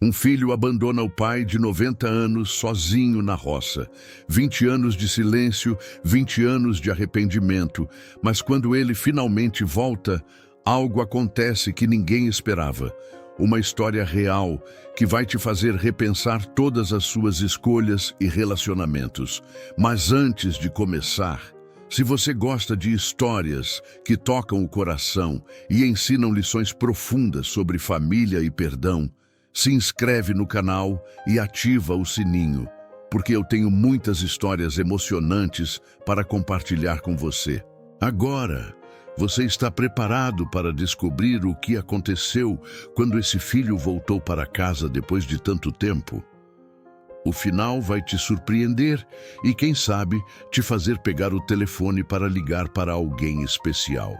Um filho abandona o pai de 90 anos sozinho na roça. 20 anos de silêncio, 20 anos de arrependimento. Mas quando ele finalmente volta, algo acontece que ninguém esperava. Uma história real que vai te fazer repensar todas as suas escolhas e relacionamentos. Mas antes de começar, se você gosta de histórias que tocam o coração e ensinam lições profundas sobre família e perdão, se inscreve no canal e ativa o sininho, porque eu tenho muitas histórias emocionantes para compartilhar com você. Agora, você está preparado para descobrir o que aconteceu quando esse filho voltou para casa depois de tanto tempo? O final vai te surpreender e, quem sabe, te fazer pegar o telefone para ligar para alguém especial.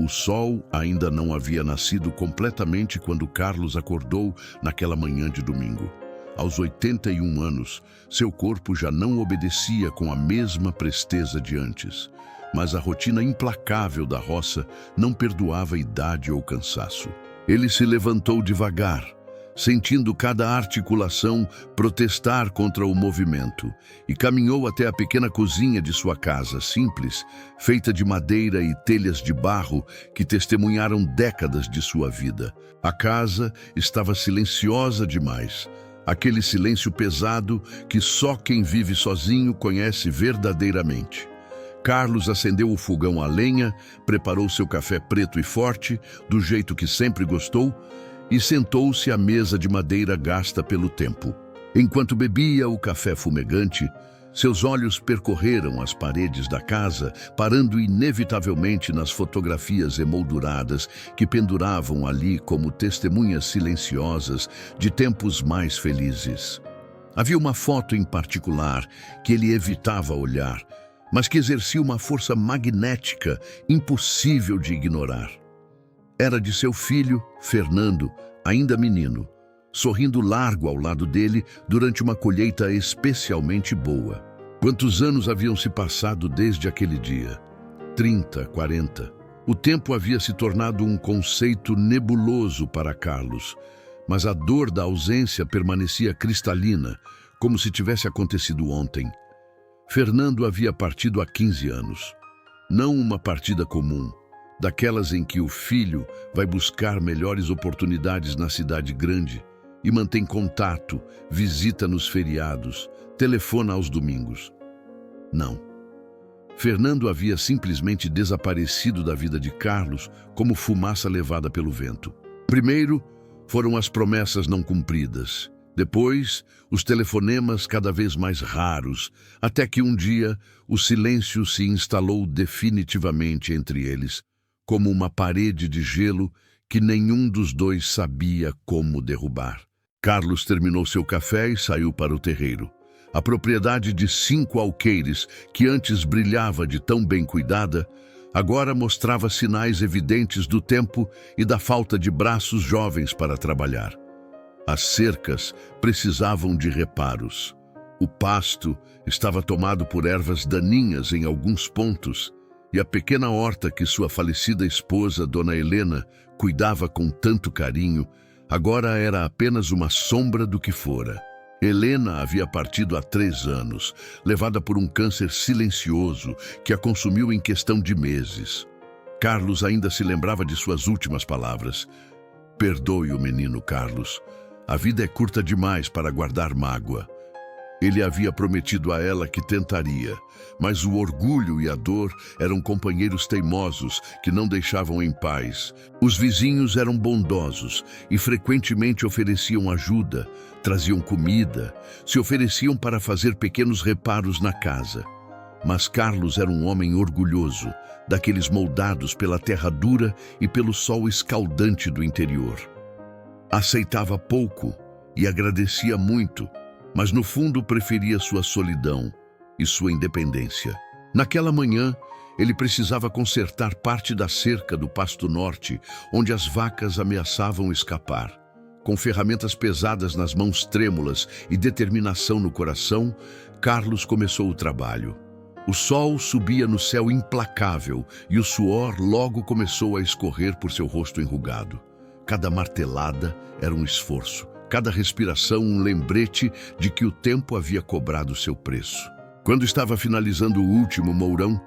O sol ainda não havia nascido completamente quando Carlos acordou naquela manhã de domingo. Aos 81 anos, seu corpo já não obedecia com a mesma presteza de antes. Mas a rotina implacável da roça não perdoava idade ou cansaço. Ele se levantou devagar, sentindo cada articulação protestar contra o movimento, e caminhou até a pequena cozinha de sua casa, simples, feita de madeira e telhas de barro que testemunharam décadas de sua vida. A casa estava silenciosa demais, aquele silêncio pesado que só quem vive sozinho conhece verdadeiramente. Carlos acendeu o fogão a lenha, preparou seu café preto e forte, do jeito que sempre gostou, e sentou-se à mesa de madeira gasta pelo tempo. Enquanto bebia o café fumegante, seus olhos percorreram as paredes da casa, parando inevitavelmente nas fotografias emolduradas que penduravam ali como testemunhas silenciosas de tempos mais felizes. Havia uma foto em particular que ele evitava olhar, mas que exercia uma força magnética impossível de ignorar. Era de seu filho, Fernando, ainda menino, sorrindo largo ao lado dele durante uma colheita especialmente boa. Quantos anos haviam se passado desde aquele dia? 30, 40. O tempo havia se tornado um conceito nebuloso para Carlos, mas a dor da ausência permanecia cristalina, como se tivesse acontecido ontem. Fernando havia partido há 15 anos. Não uma partida comum, daquelas em que o filho vai buscar melhores oportunidades na cidade grande e mantém contato, visita nos feriados, telefona aos domingos. Não. Fernando havia simplesmente desaparecido da vida de Carlos como fumaça levada pelo vento. Primeiro, foram as promessas não cumpridas. Depois, os telefonemas cada vez mais raros, até que um dia o silêncio se instalou definitivamente entre eles, como uma parede de gelo que nenhum dos dois sabia como derrubar. Carlos terminou seu café e saiu para o terreiro. A propriedade de 5 alqueires, que antes brilhava de tão bem cuidada, agora mostrava sinais evidentes do tempo e da falta de braços jovens para trabalhar. As cercas precisavam de reparos. O pasto estava tomado por ervas daninhas em alguns pontos, e a pequena horta que sua falecida esposa, Dona Helena, cuidava com tanto carinho, agora era apenas uma sombra do que fora. Helena havia partido há 3 anos, levada por um câncer silencioso que a consumiu em questão de meses. Carlos ainda se lembrava de suas últimas palavras. Perdoe o menino, Carlos. A vida é curta demais para guardar mágoa. Ele havia prometido a ela que tentaria, mas o orgulho e a dor eram companheiros teimosos que não deixavam em paz. Os vizinhos eram bondosos e frequentemente ofereciam ajuda, traziam comida, se ofereciam para fazer pequenos reparos na casa. Mas Carlos era um homem orgulhoso, daqueles moldados pela terra dura e pelo sol escaldante do interior. Aceitava pouco e agradecia muito, mas no fundo preferia sua solidão e sua independência. Naquela manhã, ele precisava consertar parte da cerca do Pasto Norte, onde as vacas ameaçavam escapar. Com ferramentas pesadas nas mãos trêmulas e determinação no coração, Carlos começou o trabalho. O sol subia no céu implacável e o suor logo começou a escorrer por seu rosto enrugado. Cada martelada era um esforço, cada respiração um lembrete de que o tempo havia cobrado seu preço. Quando estava finalizando o último mourão,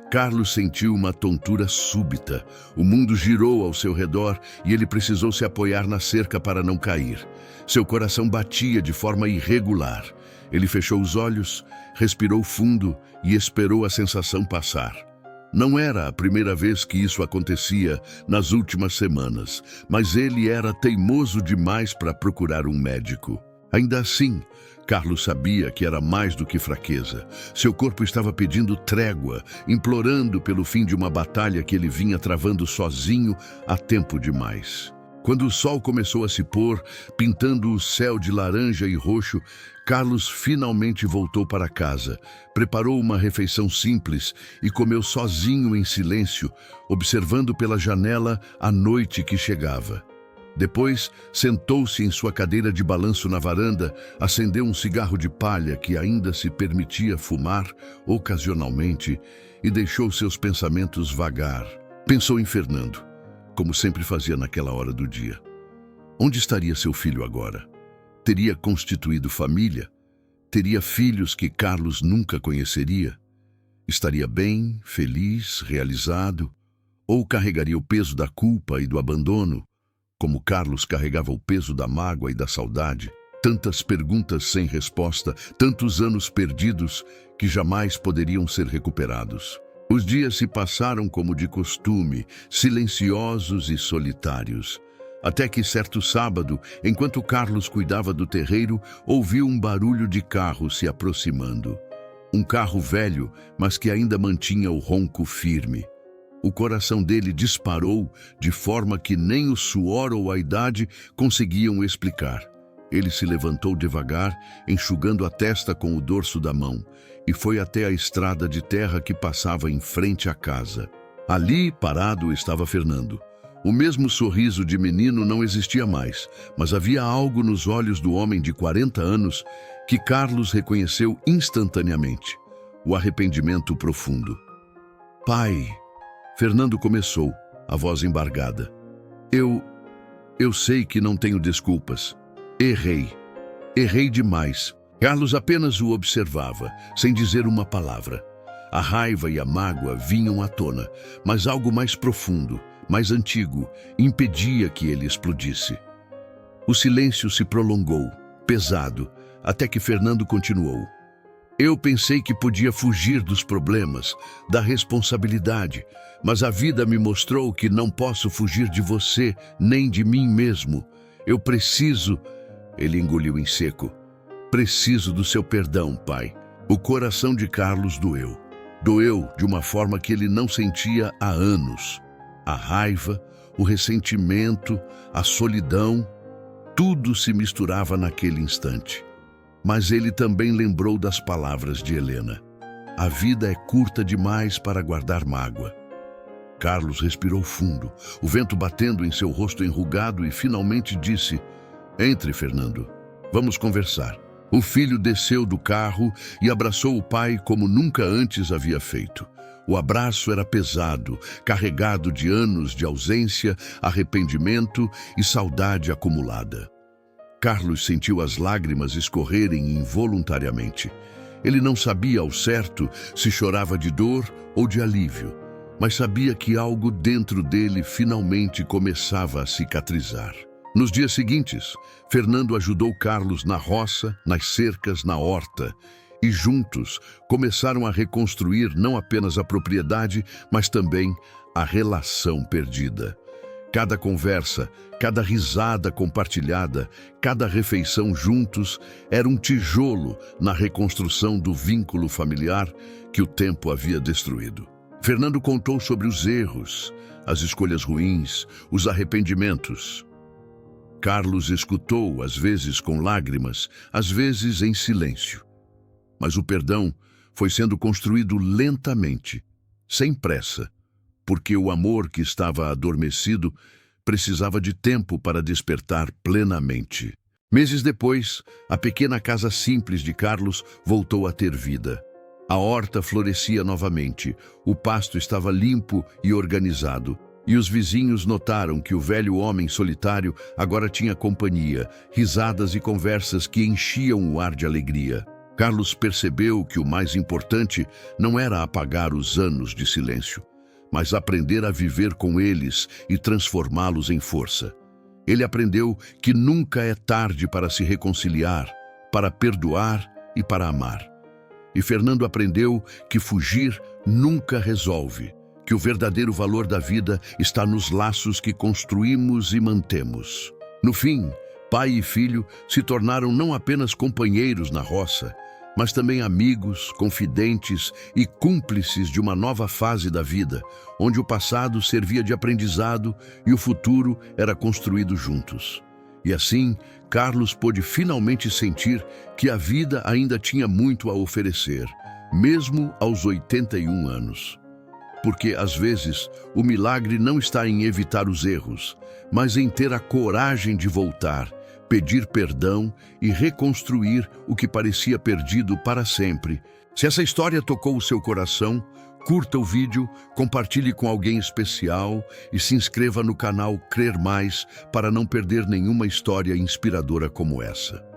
Carlos sentiu uma tontura súbita. O mundo girou ao seu redor e ele precisou se apoiar na cerca para não cair. Seu coração batia de forma irregular. Ele fechou os olhos, respirou fundo e esperou a sensação passar. Não era a primeira vez que isso acontecia nas últimas semanas, mas ele era teimoso demais para procurar um médico. Ainda assim, Carlos sabia que era mais do que fraqueza. Seu corpo estava pedindo trégua, implorando pelo fim de uma batalha que ele vinha travando sozinho há tempo demais. Quando o sol começou a se pôr, pintando o céu de laranja e roxo, Carlos finalmente voltou para casa, preparou uma refeição simples e comeu sozinho em silêncio, observando pela janela a noite que chegava. Depois, sentou-se em sua cadeira de balanço na varanda, acendeu um cigarro de palha que ainda se permitia fumar ocasionalmente e deixou seus pensamentos vagar. Pensou em Fernando, como sempre fazia naquela hora do dia. Onde estaria seu filho agora? Teria constituído família? Teria filhos que Carlos nunca conheceria? Estaria bem, feliz, realizado? Ou carregaria o peso da culpa e do abandono, como Carlos carregava o peso da mágoa e da saudade? Tantas perguntas sem resposta, tantos anos perdidos que jamais poderiam ser recuperados. Os dias se passaram como de costume, silenciosos e solitários. Até que certo sábado, enquanto Carlos cuidava do terreiro, ouviu um barulho de carro se aproximando. Um carro velho, mas que ainda mantinha o ronco firme. O coração dele disparou de forma que nem o suor ou a idade conseguiam explicar. Ele se levantou devagar, enxugando a testa com o dorso da mão, e foi até a estrada de terra que passava em frente à casa. Ali, parado, estava Fernando. O mesmo sorriso de menino não existia mais, mas havia algo nos olhos do homem de 40 anos que Carlos reconheceu instantaneamente: o arrependimento profundo. "Pai", Fernando começou, a voz embargada. Eu sei que não tenho desculpas. Errei demais." Carlos apenas o observava, sem dizer uma palavra. A raiva e a mágoa vinham à tona, mas algo mais profundo, mais antigo, impedia que ele explodisse. O silêncio se prolongou, pesado, até que Fernando continuou. "Eu pensei que podia fugir dos problemas, da responsabilidade, mas a vida me mostrou que não posso fugir de você, nem de mim mesmo. Eu preciso..." Ele engoliu em seco. "Preciso do seu perdão, pai." O coração de Carlos doeu. Doeu de uma forma que ele não sentia há anos. A raiva, o ressentimento, a solidão, tudo se misturava naquele instante. Mas ele também lembrou das palavras de Helena. A vida é curta demais para guardar mágoa. Carlos respirou fundo, o vento batendo em seu rosto enrugado, e finalmente disse: "Entre, Fernando. Vamos conversar." O filho desceu do carro e abraçou o pai como nunca antes havia feito. O abraço era pesado, carregado de anos de ausência, arrependimento e saudade acumulada. Carlos sentiu as lágrimas escorrerem involuntariamente. Ele não sabia ao certo se chorava de dor ou de alívio, mas sabia que algo dentro dele finalmente começava a cicatrizar. Nos dias seguintes, Fernando ajudou Carlos na roça, nas cercas, na horta, e juntos começaram a reconstruir não apenas a propriedade, mas também a relação perdida. Cada conversa, cada risada compartilhada, cada refeição juntos era um tijolo na reconstrução do vínculo familiar que o tempo havia destruído. Fernando contou sobre os erros, as escolhas ruins, os arrependimentos. Carlos escutou, às vezes com lágrimas, às vezes em silêncio. Mas o perdão foi sendo construído lentamente, sem pressa, porque o amor que estava adormecido precisava de tempo para despertar plenamente. Meses depois, a pequena casa simples de Carlos voltou a ter vida. A horta florescia novamente, o pasto estava limpo e organizado, E os vizinhos notaram que o velho homem solitário agora tinha companhia, risadas e conversas que enchiam o ar de alegria. Carlos percebeu que o mais importante não era apagar os anos de silêncio, mas aprender a viver com eles e transformá-los em força. Ele aprendeu que nunca é tarde para se reconciliar, para perdoar e para amar. E Fernando aprendeu que fugir nunca resolve, que o verdadeiro valor da vida está nos laços que construímos e mantemos. No fim, pai e filho se tornaram não apenas companheiros na roça, mas também amigos, confidentes e cúmplices de uma nova fase da vida, onde o passado servia de aprendizado e o futuro era construído juntos. E assim, Carlos pôde finalmente sentir que a vida ainda tinha muito a oferecer, mesmo aos 81 anos. Porque, às vezes, o milagre não está em evitar os erros, mas em ter a coragem de voltar, pedir perdão e reconstruir o que parecia perdido para sempre. Se essa história tocou o seu coração, curta o vídeo, compartilhe com alguém especial e se inscreva no canal Crer Mais para não perder nenhuma história inspiradora como essa.